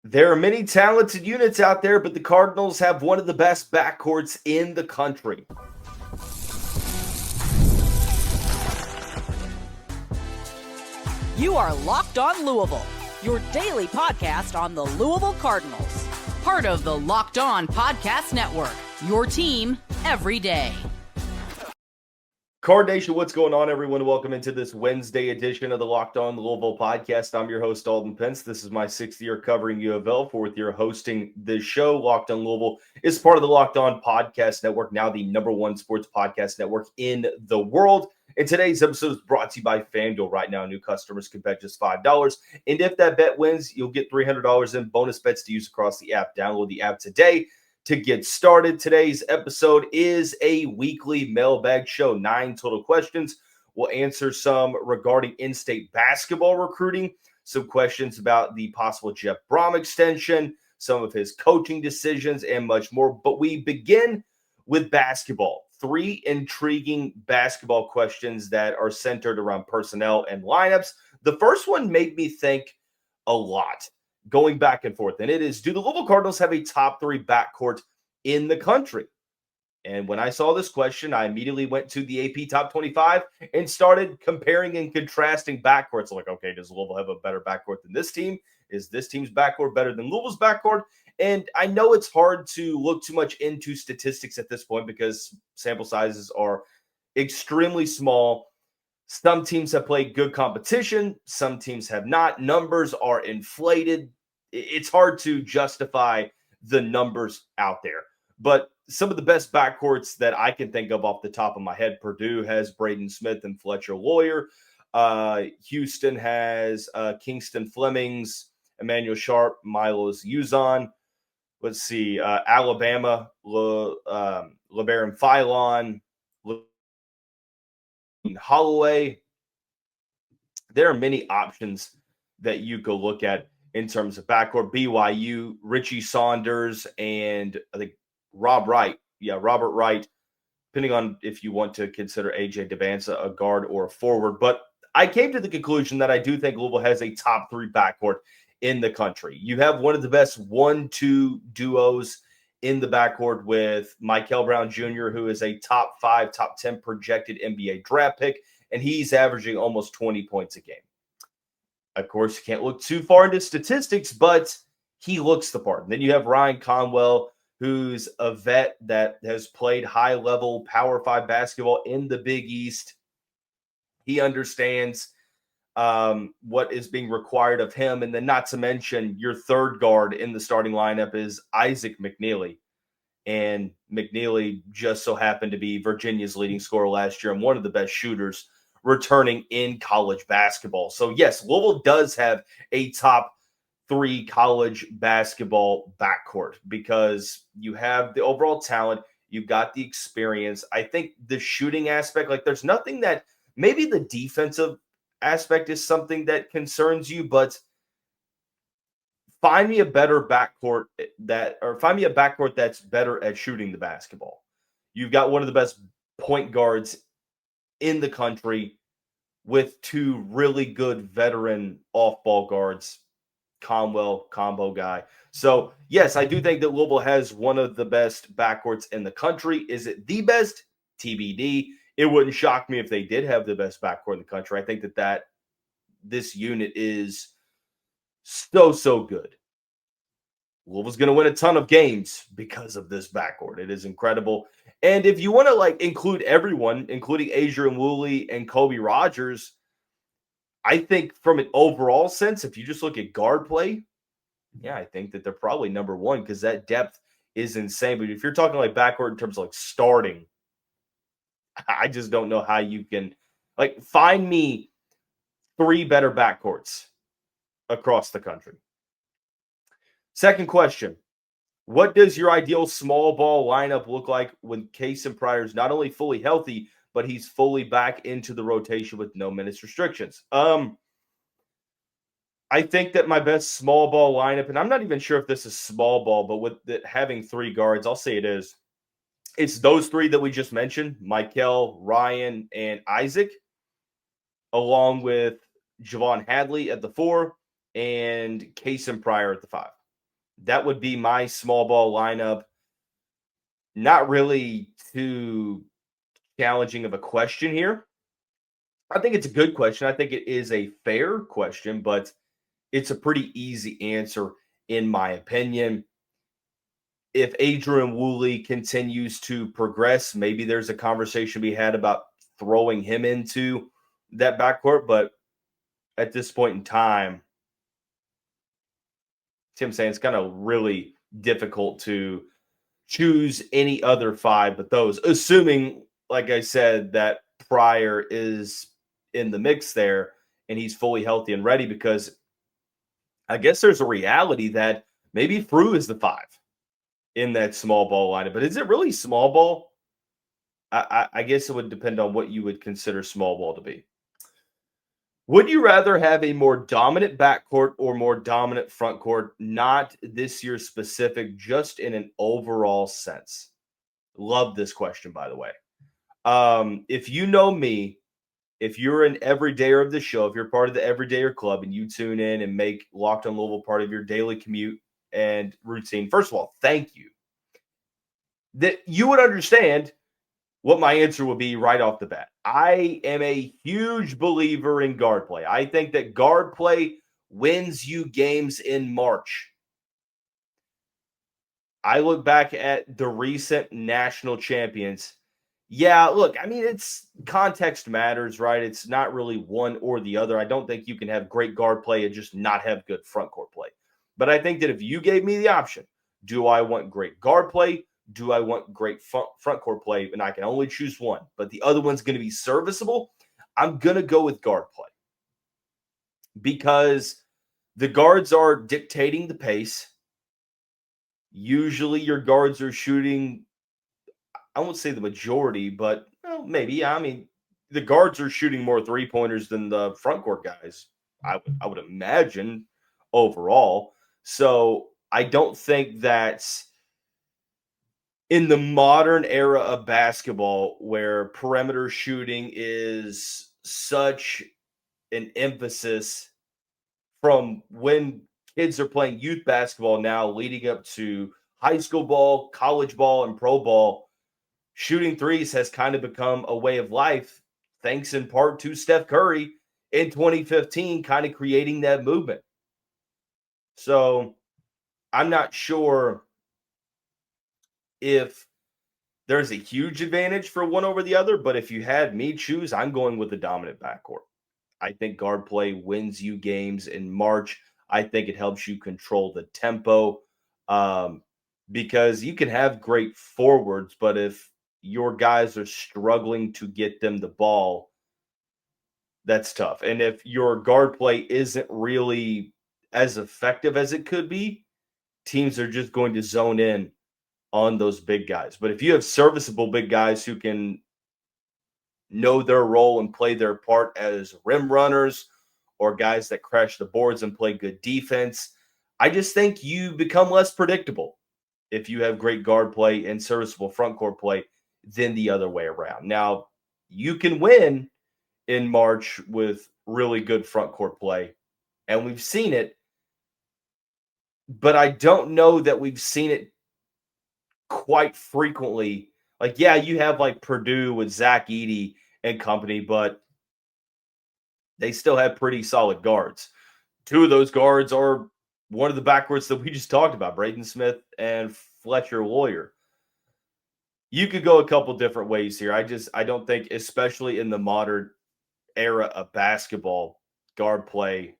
There are many talented units out there, but the Cardinals have one of the best backcourts in the country. You are Locked On Louisville, your daily podcast on the Louisville Cardinals. Part of the Locked On Podcast Network, your team every day. Card Nation, what's going on, everyone? Welcome into this Wednesday edition of the Locked On Louisville podcast. I'm your host, Dalton Pence. This is my sixth year covering U of L, fourth year hosting this show. Locked On Louisville is part of the Locked On Podcast Network, now the number one sports podcast network in the world. And today's episode is brought to you by FanDuel. Right now, new customers can bet just $5. And if that bet wins, you'll get $300 in bonus bets to use across the app. Download the app today to get started. Today's episode is a weekly mailbag show. 9 total questions. We'll answer some regarding in-state basketball recruiting, some questions about the possible Jeff Brohm extension, some of his coaching decisions, and much more. But we begin with basketball. 3 intriguing basketball questions that are centered around personnel and lineups. The first one made me think a lot, going back and forth, and it is, do the Louisville Cardinals have a top 3 backcourt in the country? And when I saw this question, I immediately went to the AP Top 25 and started comparing and contrasting backcourts. Like, okay, does Louisville have a better backcourt than this team? Is this team's backcourt better than Louisville's backcourt? And I know it's hard to look too much into statistics at this point because sample sizes are extremely small. Some teams have played good competition. Some teams have not. Numbers are inflated. It's hard to justify the numbers out there. But some of the best backcourts that I can think of off the top of my head, Purdue has Braden Smith and Fletcher Lawyer. Houston has Kingston Flemings, Emmanuel Sharp, Milos Uzon. Let's see, Alabama, LeBaron Philon, Holloway. There are many options that you could look at in terms of backcourt. BYU, Richie Saunders, and I think Robert Wright, depending on if you want to consider AJ Devanza a guard or a forward. But I came to the conclusion that I do think Louisville has a top 3 backcourt in the country. You have one of the best 1-2 duos in the backcourt with Mikel Brown Jr., who is a top 5, top 10 projected NBA draft pick, and he's averaging almost 20 points a game. Of course, you can't look too far into statistics, but he looks the part. And then you have Ryan Conwell, who's a vet that has played high-level Power 5 basketball in the Big East. He understands what is being required of him. And then not to mention your third guard in the starting lineup is Isaac McKneely. And McKneely just so happened to be Virginia's leading scorer last year and one of the best shooters returning in college basketball. So yes, Louisville does have a top 3 college basketball backcourt because you have the overall talent, you've got the experience. I think the shooting aspect, like there's nothing that, maybe the defensive aspect is something that concerns you, but find me a backcourt that's better at shooting the basketball. You've got one of the best point guards in the country with 2 really good veteran off-ball guards, Conwell, combo guy. So, yes, I do think that Louisville has one of the best backcourts in the country. Is it the best? TBD. It wouldn't shock me if they did have the best backcourt in the country. I think that this unit is so good. Louisville's going to win a ton of games because of this backcourt. It is incredible. And if you want to include everyone, including Adrian Woolley and Kobe Rogers, I think from an overall sense, if you just look at guard play, yeah, I think that they're probably number 1 because that depth is insane. But if you're talking backcourt in terms of starting, I just don't know how you can find me 3 better backcourts across the country. Second question, what does your ideal small ball lineup look like when Kasean Pryor is not only fully healthy, but he's fully back into the rotation with no minutes restrictions? I think that my best small ball lineup, and I'm not even sure if this is small ball, but with having 3 guards, I'll say it is. It's those 3 that we just mentioned, Mikel, Ryan, and Isaac, along with Javon Hadley at the 4 and Kasean Pryor at the 5. that would be my small ball lineup. Not really too challenging of a question here. I think it's a good question. I think it is a fair question, but it's a pretty easy answer in my opinion. If Adrian Woolley continues to progress, maybe there's a conversation to be had about throwing him into that backcourt. But at this point in time, Tim saying it's kind of really difficult to choose any other five but those, assuming, like I said, that Pryor is in the mix there and he's fully healthy and ready, because I guess there's a reality that maybe Frew is the five in that small ball lineup. But is it really small ball? I guess it would depend on what you would consider small ball to be. Would you rather have a more dominant backcourt or more dominant front court? Not this year specific, just in an overall sense. Love this question, by the way. If you know me, if you're an everydayer of the show, if you're part of the Everydayer Club and you tune in and make Locked on Louisville part of your daily commute and routine, first of all, thank you. That you would understand what my answer would be right off the bat. I am a huge believer in guard play. I think that guard play wins you games in March. I look back at the recent national champions. Yeah, look, I mean, it's context matters, right? It's not really one or the other. I don't think you can have great guard play and just not have good front court play. But I think that if you gave me the option, do I want great guard play? Do I want great front court play? And I can only choose one, but the other one's going to be serviceable. I'm going to go with guard play because the guards are dictating the pace. Usually your guards are shooting, I won't say the majority, but maybe. I mean, the guards are shooting more three-pointers than the front court guys, I would imagine, overall. So I don't think that's in the modern era of basketball where perimeter shooting is such an emphasis from when kids are playing youth basketball now leading up to high school ball, college ball, and pro ball. Shooting threes has kind of become a way of life, thanks in part to Steph Curry in 2015, kind of creating that movement. So I'm not sure if there's a huge advantage for one over the other, but if you had me choose, I'm going with the dominant backcourt. I think guard play wins you games in March. I think it helps you control the tempo because you can have great forwards, but if your guys are struggling to get them the ball, that's tough. And if your guard play isn't really as effective as it could be, teams are just going to zone in on those big guys. But if you have serviceable big guys who can know their role and play their part as rim runners or guys that crash the boards and play good defense, I just think you become less predictable if you have great guard play and serviceable front court play than the other way around. Now, you can win in March with really good front court play, and we've seen it, but I don't know that we've seen it quite frequently. Like, yeah, you have like Purdue with Zach Edey and company, but they still have pretty solid guards. Two of those guards are one of the backcourts that we just talked about, Braden Smith and Fletcher Lawyer. You could go a couple different ways here. I don't think, especially in the modern era of basketball, guard play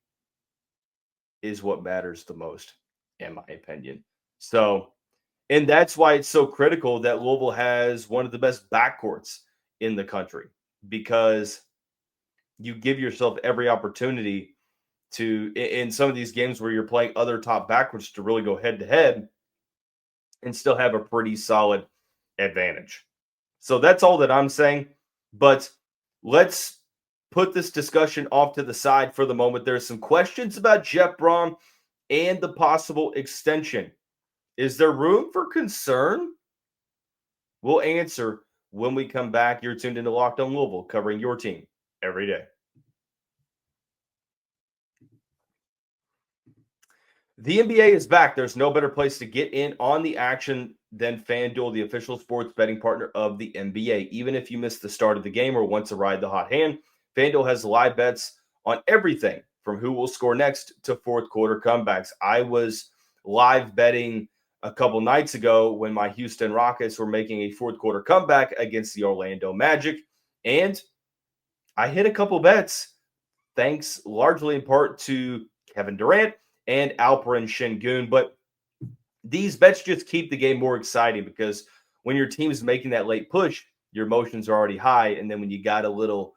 is what matters the most, in my opinion. So, and that's why it's so critical that Louisville has one of the best backcourts in the country, because you give yourself every opportunity to, in some of these games where you're playing other top backcourts, to really go head to head and still have a pretty solid advantage. So that's all that I'm saying. But let's put this discussion off to the side for the moment. There's some questions about Jeff Brohm and the possible extension. Is there room for concern? We'll answer when we come back. You're tuned into Locked on Louisville, covering your team every day. The NBA is back. There's no better place to get in on the action than FanDuel, the official sports betting partner of the NBA. Even if you missed the start of the game or want to ride the hot hand, FanDuel has live bets on everything from who will score next to fourth quarter comebacks. I was live betting a couple nights ago when my Houston Rockets were making a fourth quarter comeback against the Orlando Magic, and I hit a couple bets thanks largely in part to Kevin Durant and Alperen Şengün. But these bets just keep the game more exciting because when your team is making that late push, your emotions are already high. And then when you got a little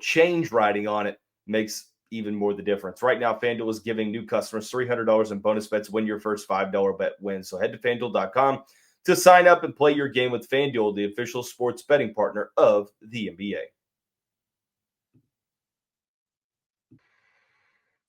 change riding on it, makes even more the difference. Right now, FanDuel is giving new customers $300 in bonus bets when your first $5 bet wins. So head to FanDuel.com to sign up and play your game with FanDuel, the official sports betting partner of the NBA.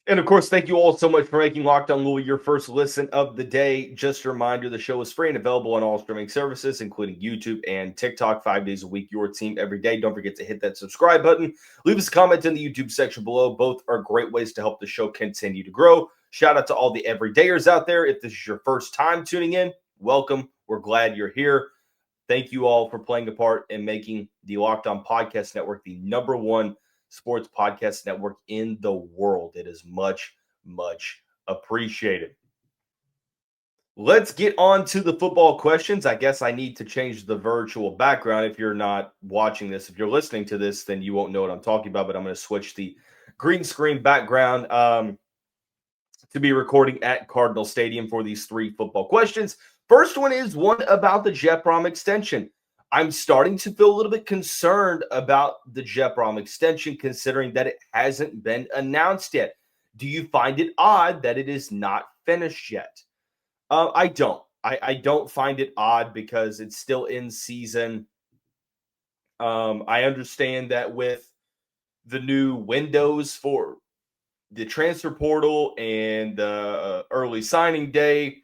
And of course, thank you all so much for making Locked On Louisville your first listen of the day. Just a reminder, the show is free and available on all streaming services, including YouTube and TikTok, 5 days a week, your team every day. Don't forget to hit that subscribe button. Leave us a comment in the YouTube section below. Both are great ways to help the show continue to grow. Shout out to all the everydayers out there. If this is your first time tuning in, welcome. We're glad you're here. Thank you all for playing a part in making the Locked On Podcast Network the #1 sports podcast network in the world. It is much, much appreciated. Let's get on to the football questions. I guess I need to change the virtual background. If you're not watching this, if you're listening to this, then you won't know what I'm talking about, but I'm going to switch the green screen background to be recording at Cardinal Stadium for these 3 football questions. First one is one about the Jeff Brohm extension. I'm starting to feel a little bit concerned about the Jeff Brohm extension, considering that it hasn't been announced yet. Do you find it odd that it is not finished yet? I don't. I don't find it odd because it's still in season. I understand that with the new windows for the transfer portal and the early signing day,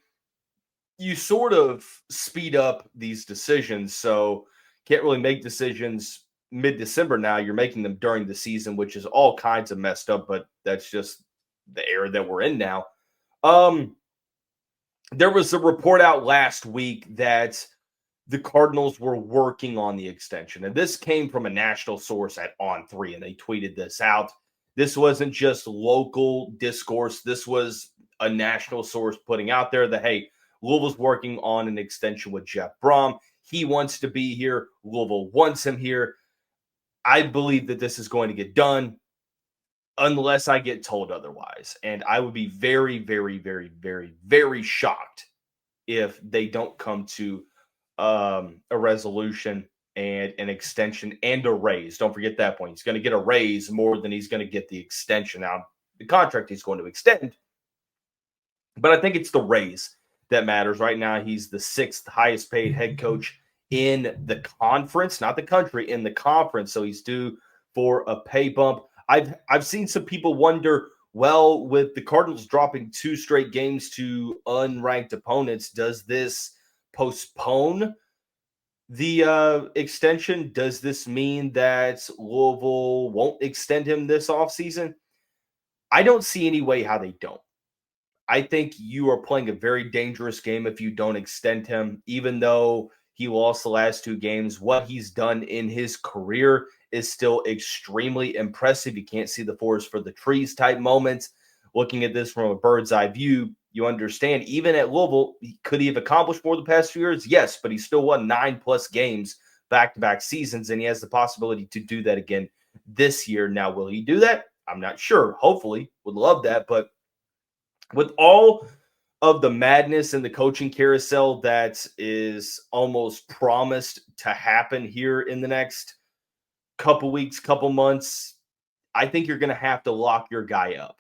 you sort of speed up these decisions. So can't really make decisions mid-December now. You're making them during the season, which is all kinds of messed up, but that's just the era that we're in now. There was a report out last week that the Cardinals were working on the extension. And this came from a national source at On3, and they tweeted this out. This wasn't just local discourse. This was a national source putting out there that, hey, Louisville's working on an extension with Jeff Brohm. He wants to be here. Louisville wants him here. I believe that this is going to get done unless I get told otherwise. And I would be very, very, very, very, very shocked if they don't come to a resolution and an extension and a raise. Don't forget that point. He's going to get a raise more than he's going to get the extension. Now, the contract he's going to extend, but I think it's the raise that matters. Right now, he's the 6th highest paid head coach in the conference, not the country, in the conference. So he's due for a pay bump. I've seen some people wonder, well, with the Cardinals dropping 2 straight games to unranked opponents, does this postpone the extension? Does this mean that Louisville won't extend him this offseason? I don't see any way how they don't. I think you are playing a very dangerous game if you don't extend him, even though he lost the last 2 games. What he's done in his career is still extremely impressive. You can't see the forest for the trees type moments. Looking at this from a bird's eye view, you understand even at Louisville, could he have accomplished more the past few years? Yes, but he still won 9+ games back-to-back seasons, and he has the possibility to do that again this year. Now, will he do that? I'm not sure. Hopefully, would love that, but with all of the madness in the coaching carousel that is almost promised to happen here in the next couple weeks, couple months, I think you're going to have to lock your guy up.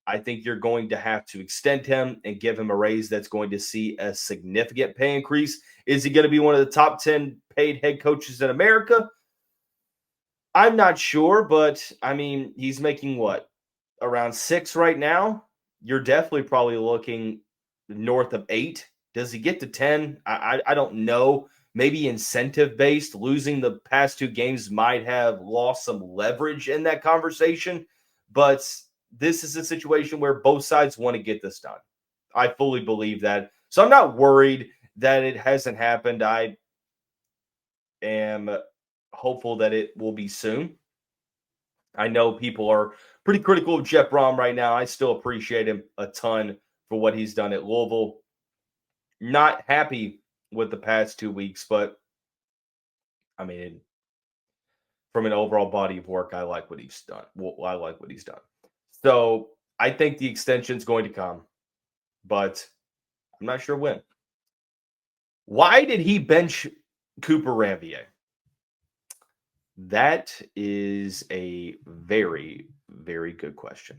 I think you're going to have to extend him and give him a raise that's going to see a significant pay increase. Is he going to be one of the top 10 paid head coaches in America? I'm not sure, but I mean, he's making what? Around 6 right now? You're definitely probably looking north of 8. Does he get to 10? I don't know. Maybe incentive-based. Losing the past 2 games might have lost some leverage in that conversation. But this is a situation where both sides want to get this done. I fully believe that. So I'm not worried that it hasn't happened. I am hopeful that it will be soon. I know people are pretty critical of Jeff Brohm right now. I still appreciate him a ton for what he's done at Louisville. Not happy with the past 2 weeks, but I mean, from an overall body of work, I like what he's done. Well, I like what he's done. So I think the extension is going to come, but I'm not sure when. Why did he bench Cooper Ramvier? That is a very, very good question.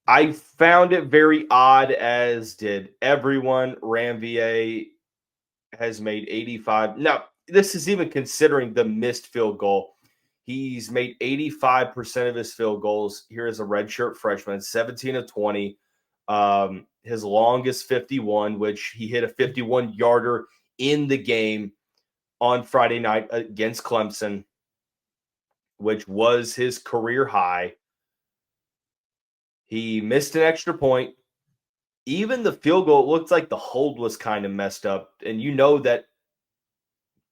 I found it very odd, as did everyone. Ramvier has made 85. Now, this is even considering the missed field goal. He's made 85% of his field goals here as a redshirt freshman, 17 of 20. His longest 51, which he hit a 51-yarder in the game on Friday night against Clemson, which was his career high. He missed an extra point. Even the field goal, it looked like the hold was kind of messed up. And you know that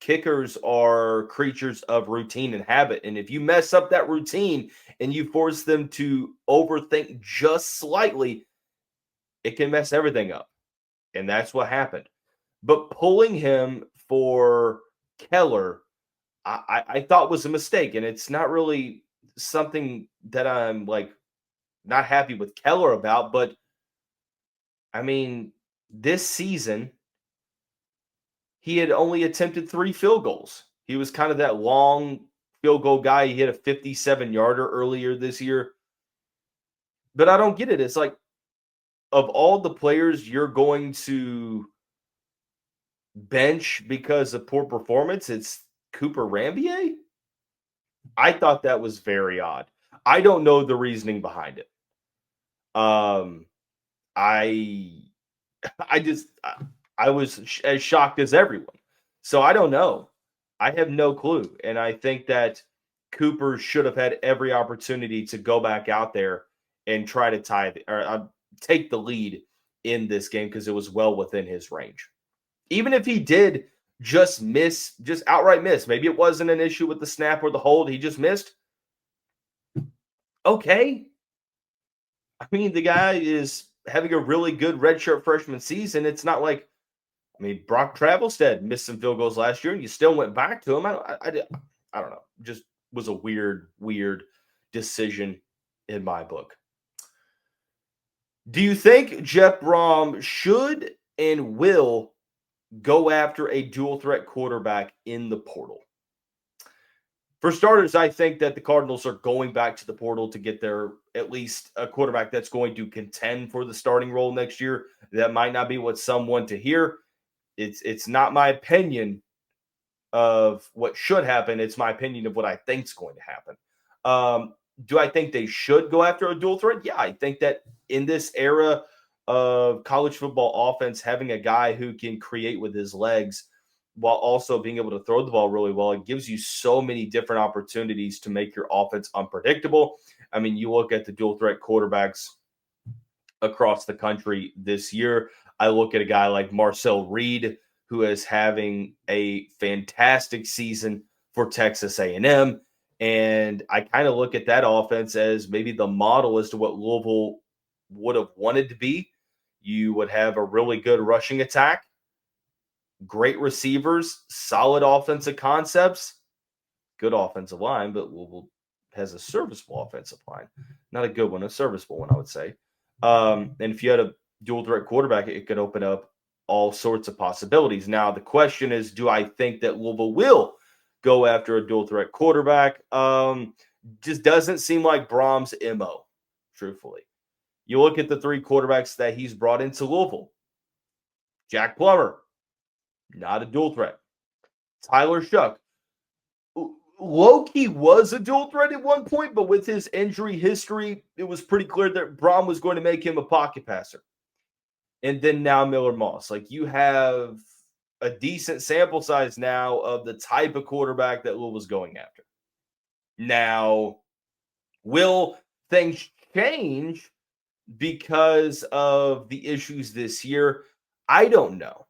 kickers are creatures of routine and habit. And if you mess up that routine and you force them to overthink just slightly, it can mess everything up. And that's what happened. But pulling him for Keller, I thought was a mistake. And it's not really something that I'm like not happy with Keller about. But I mean, this season, he had only attempted 3 field goals. He was kind of that long field goal guy. He hit a 57-yarder earlier this year. But I don't get it. It's like, of all the players you're going to bench because of poor performance, it's Cooper Ramvier? I thought that was very odd. I don't know the reasoning behind it. I was as shocked as everyone. So I don't know. I have no clue. And I think that Cooper should have had every opportunity to go back out there and try to take the lead in this game because it was well within his range. Even if he did just outright miss, maybe it wasn't an issue with the snap or the hold, he just missed. Okay. I mean, the guy is having a really good redshirt freshman season. It's not like, I mean, Brock Travelstead missed some field goals last year, and you still went back to him. I don't know. Just was a weird decision in my book. Do you think Jeff Brohm should and will go after a dual threat quarterback in the portal? For starters, I think that the Cardinals are going back to the portal to get their at least a quarterback that's going to contend for the starting role next year. That might not be what some want to hear. It's not my opinion of what should happen. It's my opinion of what I think is going to happen. Do I think they should go after a dual threat? Yeah, I think that in this era of college football offense, having a guy who can create with his legs while also being able to throw the ball really well, it gives you so many different opportunities to make your offense unpredictable. I mean, you look at the dual threat quarterbacks across the country this year. I look at a guy like Marcel Reed, who is having a fantastic season for Texas A&M. And I kind of look at that offense as maybe the model as to what Louisville would have wanted to be. You would have a really good rushing attack, great receivers, solid offensive concepts, good offensive line, but Louisville has a serviceable offensive line. Not a good one, a serviceable one, I would say. And if you had a dual threat quarterback, it could open up all sorts of possibilities. Now, the question is, do I think that Louisville will go after a dual threat quarterback? Just doesn't seem like Brohm's MO, truthfully. You look at the 3 quarterbacks that he's brought into Louisville. Jack Plummer, not a dual threat. Tyler Shuck, low-key was a dual threat at one point, but with his injury history, it was pretty clear that Brohm was going to make him a pocket passer. And then now Miller Moss. Like, you have a decent sample size now of the type of quarterback that Louisville's going after. Now, will things change because of the issues this year? I don't know.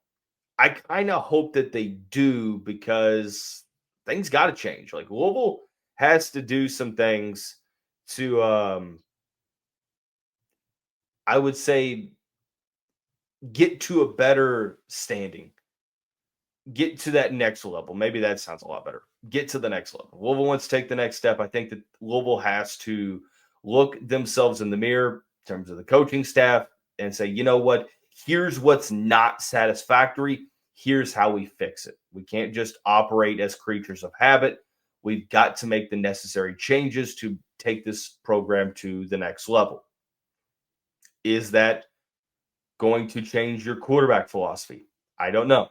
I kind of hope that they do because things got to change. Like Louisville has to do some things to, I would say, get to a better standing, get to that next level. Maybe that sounds a lot better. Get to the next level. Louisville wants to take the next step. I think that Louisville has to look themselves in the mirror in terms of the coaching staff and say, you know what? Here's what's not satisfactory. Here's how we fix it. We can't just operate as creatures of habit. We've got to make the necessary changes to take this program to the next level. Is that going to change your quarterback philosophy? I don't know.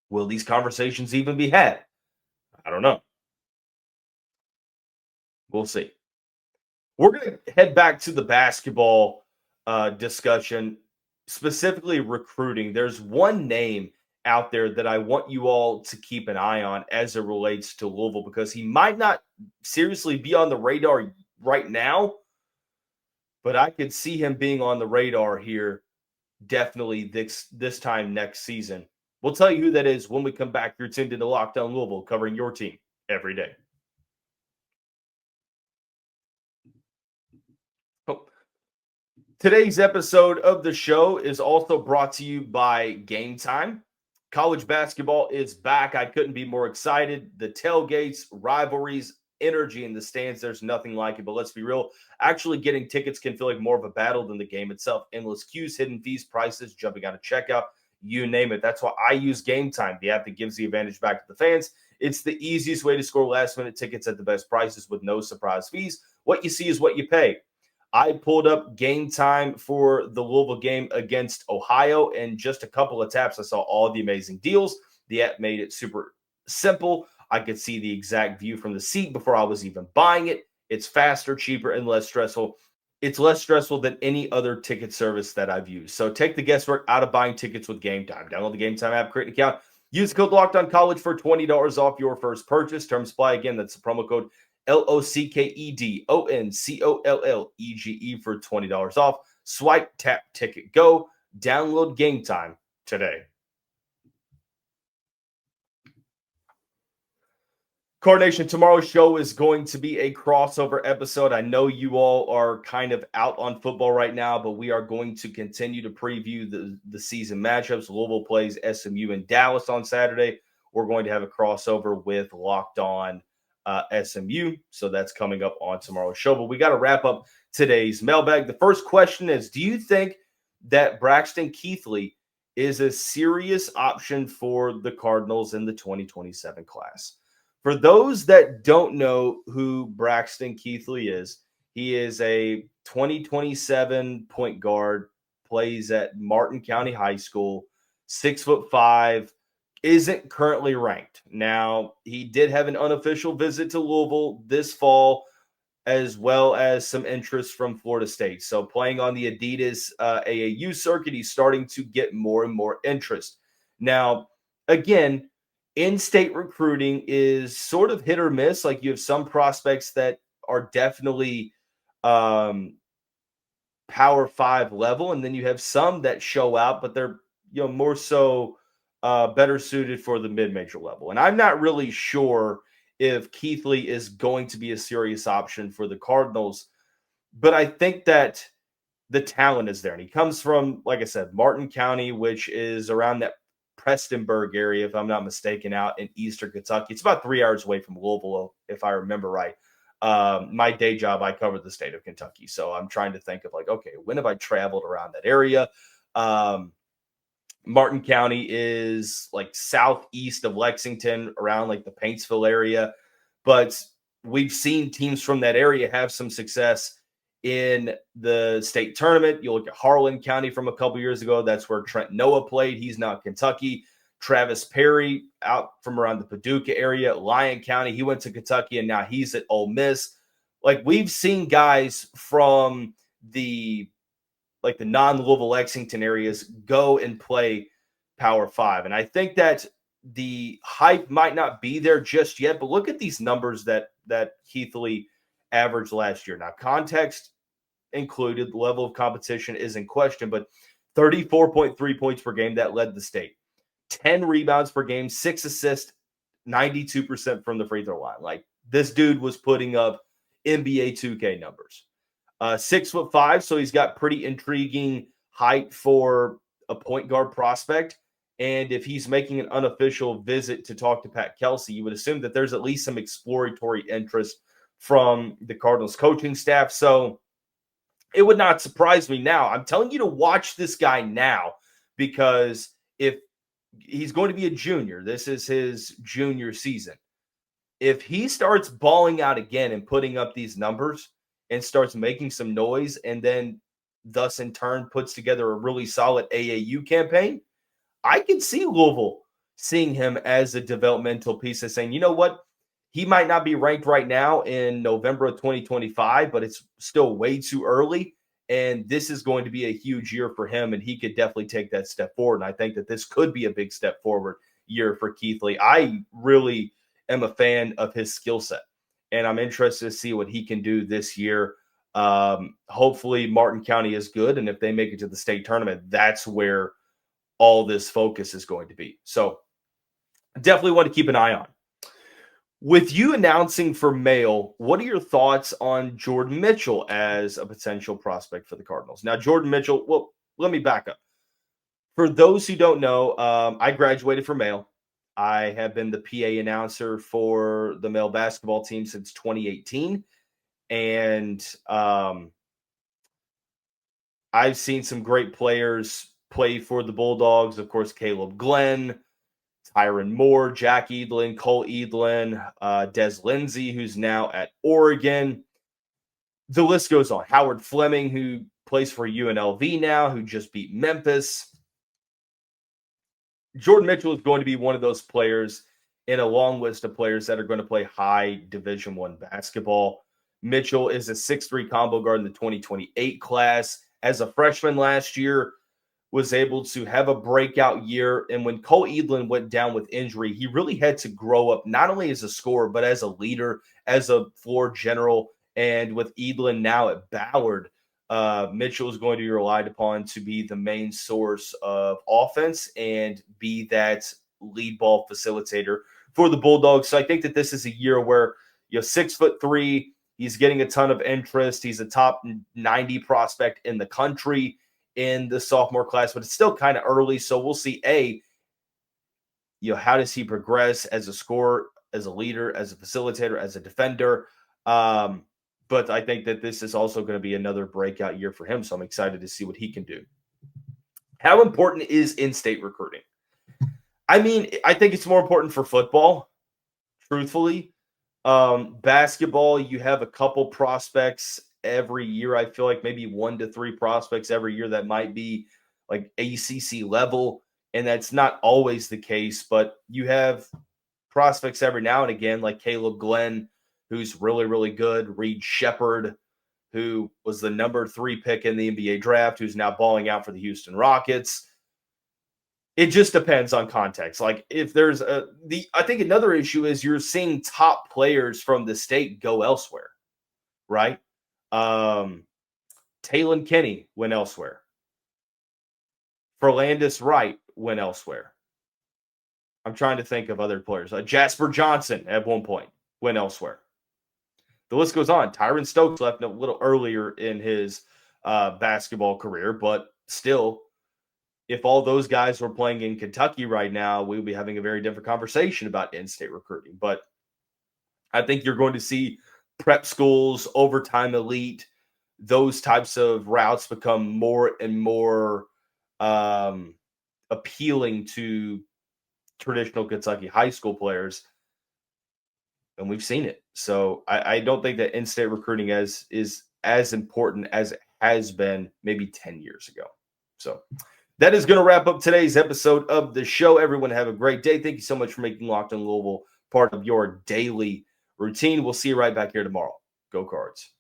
Will these conversations even be had? I don't know. We'll see. We're going to head back to the basketball discussion, specifically recruiting. There's one name out there that I want you all to keep an eye on as it relates to Louisville, because he might not seriously be on the radar right now, but I could see him being on the radar here definitely this time next season. We'll tell you who that is when we come back. You're tuned into Lockdown Louisville, covering your team every day. Today's episode of the show is also brought to you by Game Time. College basketball is back. I couldn't be more excited. The tailgates, rivalries, energy in the stands, there's nothing like it. But let's be real, actually getting tickets can feel like more of a battle than the game itself. Endless queues, hidden fees, prices, jumping out of checkout, you name it. That's why I use Game Time, the app that gives the advantage back to the fans. It's the easiest way to score last-minute tickets at the best prices with no surprise fees. What you see is what you pay. I pulled up Game Time for the Louisville game against Ohio, and just a couple of taps, I saw all the amazing deals. The app made it super simple. I could see the exact view from the seat before I was even buying it. It's faster, cheaper, and less stressful. It's less stressful than any other ticket service that I've used. So take the guesswork out of buying tickets with Game Time. Download the Game Time app, create an account. Use the code LOCKEDONCollege for $20 off your first purchase. Terms apply. Again, that's the promo code LOCKEDONCOLLEGE for $20 off. Swipe, tap, ticket, go. Download Game Time today. Coordination, tomorrow's show is going to be a crossover episode. I know you all are kind of out on football right now, but we are going to continue to preview the season matchups. Louisville plays SMU in Dallas on Saturday. We're going to have a crossover with Locked On SMU. So that's coming up on tomorrow's show. But we got to wrap up today's mailbag. The first question is, do you think that Braxton Keathley is a serious option for the Cardinals in the 2027 class? For those that don't know who Braxton Keathley is, he is a 2027 point guard, plays at Martin County High School, 6'5", isn't currently ranked. Now, he did have an unofficial visit to Louisville this fall, as well as some interest from Florida State. So playing on the Adidas AAU circuit, he's starting to get more and more interest. Now, again, in-state recruiting is sort of hit or miss. Like, you have some prospects that are definitely Power 5 level, and then you have some that show out, but they're more so better suited for the mid-major level. And I'm not really sure if Keathley is going to be a serious option for the Cardinals, but I think that the talent is there. And he comes from, like I said, Martin County, which is around that Prestonburg area, if I'm not mistaken, out in eastern Kentucky. It's about 3 hours away from Louisville, if I remember right. My day job, I cover the state of Kentucky. So I'm trying to think of okay, when have I traveled around that area? Martin County is like southeast of Lexington, around like the Paintsville area. But we've seen teams from that area have some success in the state tournament. You look at Harlan County from a couple years ago. That's where Trent Noah played. He's now Kentucky. Travis Perry out from around the Paducah area. Lyon County, he went to Kentucky, and now he's at Ole Miss. Like, we've seen guys from the non-Louisville Lexington areas go and play Power 5. And I think that the hype might not be there just yet, but look at these numbers that Keathley averaged last year. Now, context, included. The level of competition is in question, but 34.3 points per game, that led the state. 10 rebounds per game, 6 assists, 92% from the free throw line. Like, this dude was putting up NBA 2K numbers. 6'5", so he's got pretty intriguing height for a point guard prospect. And if he's making an unofficial visit to talk to Pat Kelsey, you would assume that there's at least some exploratory interest from the Cardinals coaching staff. So it would not surprise me now. I'm telling you to watch this guy now, because if he's going to be a junior, this is his junior season. If he starts balling out again and putting up these numbers and starts making some noise, and then thus in turn puts together a really solid AAU campaign, I can see Louisville seeing him as a developmental piece and saying, you know what, he might not be ranked right now in November of 2025, but it's still way too early. And this is going to be a huge year for him, and he could definitely take that step forward. And I think that this could be a big step forward year for Keathley. I really am a fan of his skill set, and I'm interested to see what he can do this year. Hopefully Martin County is good, and if they make it to the state tournament, that's where all this focus is going to be. So definitely want to keep an eye on. With you announcing for Mail, what are your thoughts on Jordan Mitchell as a potential prospect for the Cardinals? Now, Jordan Mitchell, well, let me back up. For those who don't know, I graduated from Mail. I have been the PA announcer for the Mail basketball team since 2018. And I've seen some great players play for the Bulldogs. Of course, Caleb Glenn, Tyron Moore, Jack Edlin, Cole Edlin, Des Lindsay, who's now at Oregon. The list goes on. Howard Fleming, who plays for UNLV now, who just beat Memphis. Jordan Mitchell is going to be one of those players in a long list of players that are going to play high Division I basketball. Mitchell is a 6'3" combo guard in the 2028 class. As a freshman last year, was able to have a breakout year. And when Cole Edlin went down with injury, he really had to grow up not only as a scorer, but as a leader, as a floor general. And with Edlin now at Ballard, Mitchell is going to be relied upon to be the main source of offense and be that lead ball facilitator for the Bulldogs. So I think that this is a year where, 6'3", he's getting a ton of interest. He's a top 90 prospect in the country in the sophomore class, but it's still kind of early. So we'll see, how does he progress as a scorer, as a leader, as a facilitator, as a defender? But I think that this is also going to be another breakout year for him. So I'm excited to see what he can do. How important is in-state recruiting? I mean, I think it's more important for football, truthfully. Basketball, you have a couple prospects every year. I feel like maybe 1 to 3 prospects every year that might be like ACC level, and that's not always the case, but you have prospects every now and again, like Caleb Glenn, who's really, really good, Reed Shepard, who was the number 3 pick in the NBA draft, who's now balling out for the Houston Rockets. It just depends on context. Like, if there's I think another issue is you're seeing top players from the state go elsewhere, right? Talon Kinney went elsewhere. Ferlandis Wright went elsewhere. I'm trying to think of other players. Jasper Johnson at one point went elsewhere. The list goes on. Tyron Stokes left a little earlier in his basketball career, but still, if all those guys were playing in Kentucky right now, we would be having a very different conversation about in-state recruiting. But I think you're going to see prep schools, overtime elite, those types of routes become more and more appealing to traditional Kentucky high school players. And we've seen it. So I don't think that in-state recruiting is as important as it has been maybe 10 years ago. So that is going to wrap up today's episode of the show. Everyone have a great day. Thank you so much for making Locked on Louisville part of your daily routine. We'll see you right back here tomorrow. Go Cards.